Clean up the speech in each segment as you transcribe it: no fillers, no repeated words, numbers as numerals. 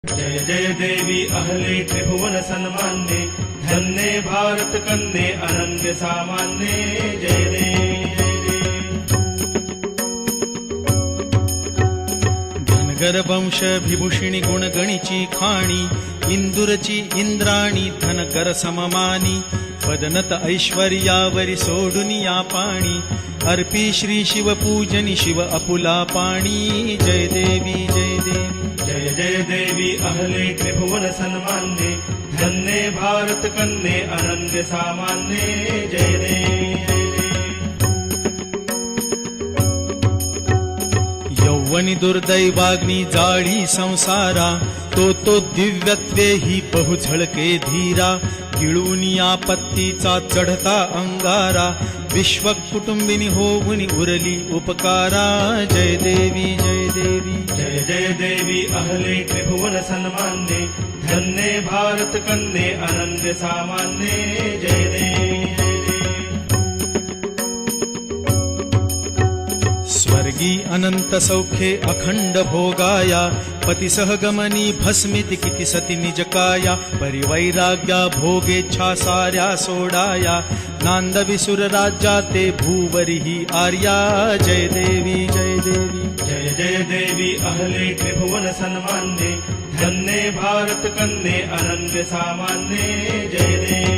जय जय देवी अहले त्रिभुवन सन्मान्ये, धन्ये भारत कन्ये अनन्य सामान्ये। जय देवी धनगर वंश विभूषिणी गुणगणिची खाणी, इंदुरची इंद्राणी धनकर सममानी। वदनत ऐश्वर्यावरी सोडून या पाणी, अर्पी श्री शिव पूजनी शिव अपुला पाणी। जय देवी जय देवी जय जय देवी अहले त्रिभुवन सन्मान्ये, धन्ये भारत कन्ये अनन्य सामान्ये। जय देवी यौवनी दुर्दैवाग्नी जाळी संसारा, तो दिव्यत्वे ही बहु झळके धीरा। गिळून आपत्तीचा चढता अंगारा, विश्व कुटुंबिनी होऊन उरली उपकारा। जय देवी जय देवी जय जय देवी अहले त्रिभुवन सन्मान्ये, धन्ये भारत कन्ये अनन्य सामान्ये। जय देवी स्वर्गी अनंत सौख्ये अखंड भोगाया, पतिसह गमनी भस्मिति किती सती निज काया। परिवैराग्या भोगेच्छा साऱ्या सोडाया, नांदवी सुर राज्या ते भूवरी ही आर्या। जय देवी जय देवी जय जय देवी अहले त्रिभुवन सन्मान्ये, धन्ये भारत कन्ये अनन्य सामान्ये। जय देवी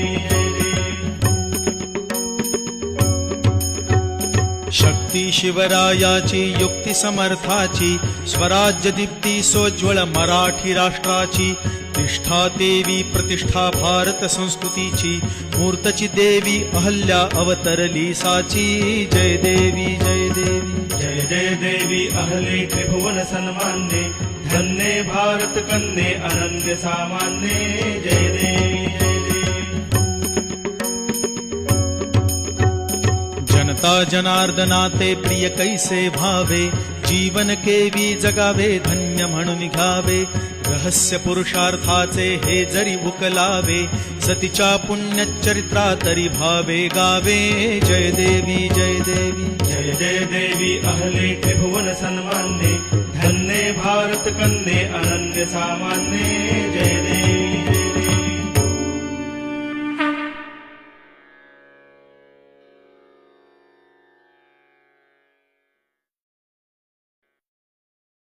शक्ती शिवरायाची युक्ती समर्थाची, स्वराज्य दीप्ती सोज्वळ मराठी राष्ट्राची। निष्ठा देवी प्रतिष्ठा भारत संस्कृतीची, मूर्तची देवी अहल्या अवतरली साची। जय देवी जय देवी जय जय देवी अहले त्रिभुवन सन्मान्ये, धन्ये भारत कन्ये अनन्य सामान्ये। जय देवी जनता जनार्दनाते प्रिय कैसे भावे, जीवन केवी जगावे धन्य म्हणून घ्यावे। रहस्य पुरुषार्थाचे हे जरी उकलावे, सतीच्या पुण्यचरित्रा तरी भावे गावे। जय देवी जय देवी जय जय देवी अहले त्रिभुवन सन्मान्ये, धन्ये भारत कन्ये अनन्य सामान्ये। जय देवी